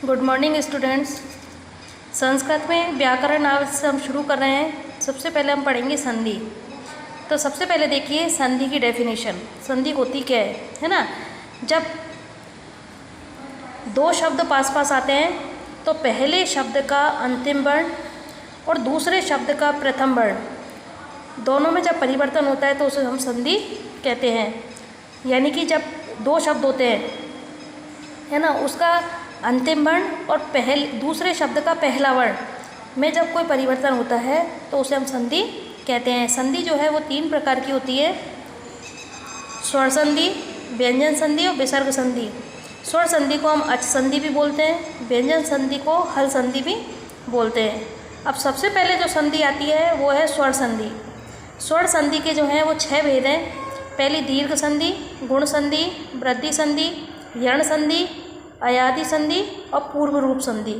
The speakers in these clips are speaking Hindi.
Good morning students. संस्कृत में व्याकरण आज से हम शुरू कर रहे हैं। सबसे पहले हम पढ़ेंगे संधि। तो सबसे पहले देखिए संधि की डेफिनेशन। संधि होती क्या है ना। जब दो शब्द पास पास आते हैं तो पहले शब्द का अंतिम वर्ण और दूसरे शब्द का प्रथम वर्ण दोनों में जब परिवर्तन होता है तो उसे हम संधि कहते हैं। यानी कि जब दो शब्द होते हैं है ना, उसका अंतिम वर्ण और दूसरे शब्द का पहला वर्ण में जब कोई परिवर्तन होता है तो उसे हम संधि कहते हैं। संधि जो है वो तीन प्रकार की होती है: स्वर संधि, व्यंजन संधि और विसर्ग संधि। स्वर संधि को हम अच संधि भी बोलते हैं, व्यंजन संधि को हल संधि भी बोलते हैं। अब सबसे पहले जो संधि आती है वो है स्वर संधि। स्वर संधि के जो हैं वो 6 भेद हैं। पहली दीर्घ संधि, गुण संधि, वृद्धि संधि, यण संधि, अयादि संधि और पूर्व रूप संधि।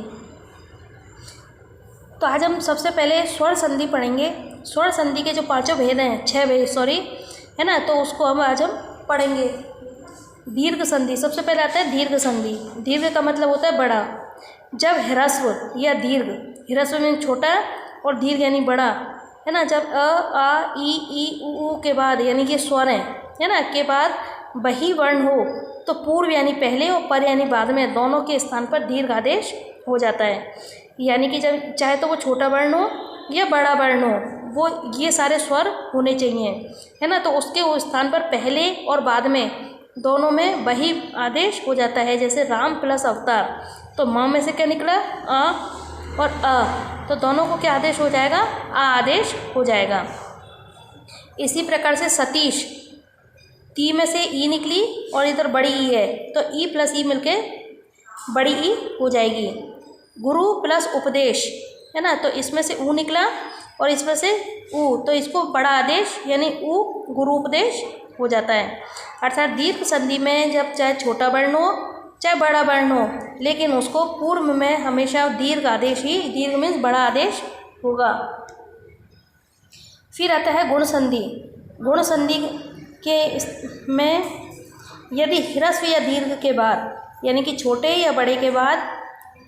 तो आज हम सबसे पहले स्वर संधि पढ़ेंगे। स्वर संधि के जो 5 भेद हैं, 6 भेद है ना, तो उसको हम आज पढ़ेंगे। दीर्घ संधि सबसे पहले आता है दीर्घ संधि। दीर्घ का मतलब होता है बड़ा। जब ह्रस्व या दीर्घ, ह्रस्व में छोटा और दीर्घ यानी बड़ा है ना, जब अ आ ई उ के बाद यानी कि स्वर है ना के बाद वही वर्ण हो तो पूर्व यानी पहले और पर यानी बाद में दोनों के स्थान पर दीर्घ आदेश हो जाता है। यानी कि जब चाहे तो वो छोटा वर्ण हो या बड़ा वर्ण हो, वो ये सारे स्वर होने चाहिए है ना, तो उसके वो स्थान पर पहले और बाद में दोनों में वही आदेश हो जाता है। जैसे राम प्लस अवतार, तो माँ में से क्या निकला आ और अ, तो दोनों को क्या आदेश हो जाएगा, आ आदेश हो जाएगा। इसी प्रकार से सतीश, ती में से ई निकली और इधर बड़ी ई है तो ई प्लस ई मिलके बड़ी ई हो जाएगी। गुरु प्लस उपदेश है ना, तो इसमें से ऊ निकला और इसमें से ऊ, तो इसको बड़ा आदेश यानी ऊ गुरु उपदेश हो जाता है। अर्थात दीर्घ संधि में जब चाहे छोटा वर्ण हो चाहे बड़ा वर्ण हो, लेकिन उसको पूर्व में हमेशा दीर्घ आदेश ही, दीर्घ मीन्स बड़ा आदेश होगा। फिर आता है गुण संधि। गुण संधि के में यदि ह्रस्व या दीर्घ के बाद यानी कि छोटे या बड़े के बाद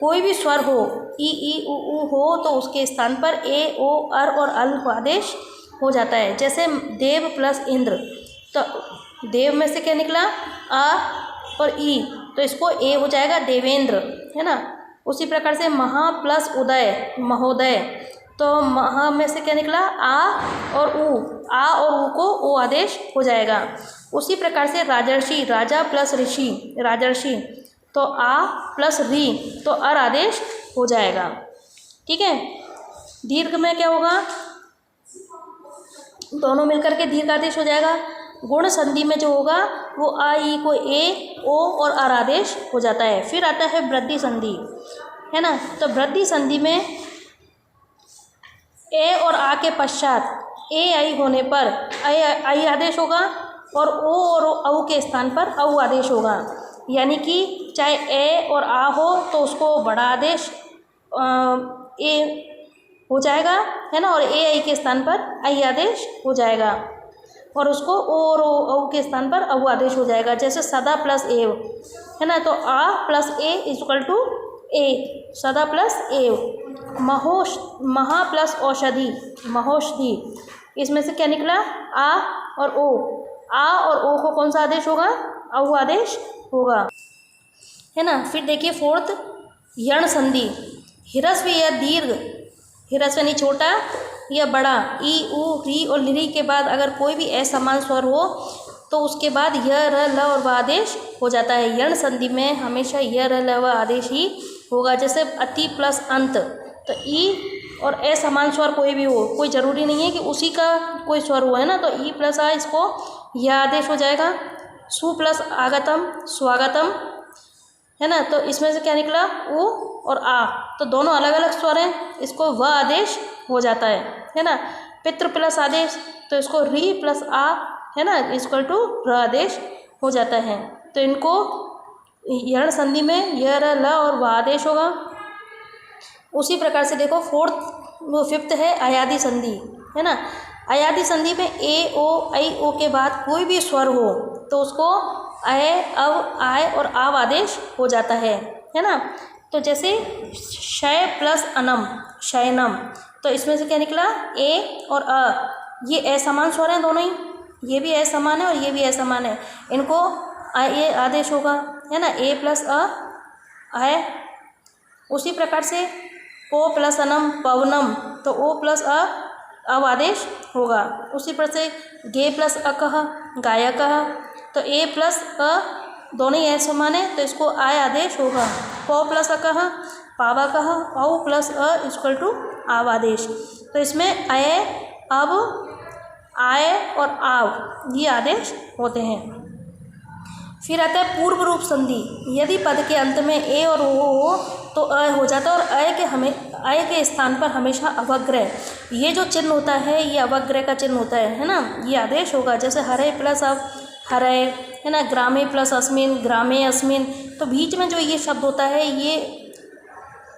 कोई भी स्वर हो, ई उ हो, तो उसके स्थान पर ए ओ अर और अल आदेश हो जाता है। जैसे देव प्लस इंद्र, तो देव में से क्या निकला आ और ई, तो इसको ए हो जाएगा देवेंद्र है ना। उसी प्रकार से महा प्लस उदय महोदय, तो महा में से क्या निकला आ और ऊ, आ और ऊ को ओ आदेश हो जाएगा। उसी प्रकार से राजर्षि, राजा प्लस ऋषि राजर्षि, तो आ प्लस री, तो अर आदेश हो जाएगा। ठीक है। दीर्घ में क्या होगा, दोनों मिलकर के दीर्घ आदेश हो जाएगा। गुण संधि में जो होगा वो आ ई को ए ओ और अर आदेश हो जाता है। फिर आता है वृद्धि संधि है ना, तो वृद्धि संधि में ए और आ के पश्चात ए आई होने पर आई आदेश होगा और ओ और औ के स्थान पर औ आदेश होगा। यानी कि चाहे ए और आ हो तो उसको बड़ा आदेश ए हो जाएगा है ना, और ए आई के स्थान पर आई आदेश हो जाएगा और उसको ओ और औ के स्थान पर औ आदेश हो जाएगा। जैसे सदा प्लस एव है ना, तो आ प्लस ए इक्वल टू ए, सदा प्लस एव। महा प्लस औषधि महोषधि, इसमें से क्या निकला आ और ओ, आ और ओ को कौन सा आदेश होगा, औ आदेश होगा है ना। फिर देखिए फोर्थ यण संधि। ह्रस्व या दीर्घ, ह्रस्व यानी छोटा या बड़ा, ई उ री और लिरी के बाद अगर कोई भी असमान स्वर हो तो उसके बाद य र ल और व आदेश हो जाता है। यण संधि में हमेशा य र ल व आदेश ही होगा। जैसे अति प्लस अंत, तो ई और असमान स्वर कोई भी हो, कोई ज़रूरी नहीं है कि उसी का कोई स्वर हो है ना, तो ई प्लस आ, इसको यह आदेश हो जाएगा। सु प्लस आगतम स्वागतम है ना, तो इसमें से क्या निकला उ और आ, तो दोनों अलग अलग स्वर हैं, इसको व आदेश हो जाता है ना। पितृ प्लस आदेश, तो इसको री प्लस आ है ना इक्वल टू र आदेश हो जाता है। तो इनको यण संधि में य र ल और व आदेश होगा। उसी प्रकार से देखो फिफ्थ है अयादि संधि है ना। अयादि संधि में ए ओ आई ओ के बाद कोई भी स्वर हो तो उसको अय अव आय और आव आदेश हो जाता है ना। तो जैसे शय प्लस अनम, शयनम, तो इसमें से क्या निकला, ए और अ, ये असमान स्वर हैं दोनों ही, ये भी असमान है और ये भी असमान है, इनको ये आदेश होगा, है ना, ए प्लस अ है। उसी प्रकार से पो प्लस अनम पवनम, तो ओ प्लस अ अब आदेश होगा। उसी पर से गे प्लस अकह गायकः, तो ए प्लस अ दोनों ही असमान है, तो इसको आय आदेश होगा। पौ प्लस अकह पावकः, औ प्लस अ इक्वल टू आव आदेश। तो इसमें अय, अब, आय और आव ये आदेश होते हैं। फिर आता है पूर्व रूप संधि। यदि पद के अंत में ए और ओ हो तो अ हो जाता है, और अय के स्थान पर हमेशा अवग्रह, ये जो चिन्ह होता है ये अवग्रह का चिन्ह होता है ना, ये आदेश होगा। जैसे हरे प्लस अब हरय, है ना, ग्रामे प्लस अस्मिन ग्रामे अस्मिन, तो बीच में जो ये शब्द होता है ये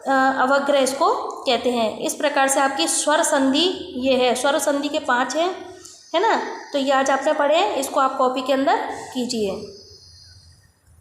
अवग्रह इसको कहते हैं। इस प्रकार से आपकी स्वर संधि ये है, स्वर संधि के 5 हैं, है ना। तो ये आज आपने पढ़े, इसको आप कॉपी के अंदर कीजिए।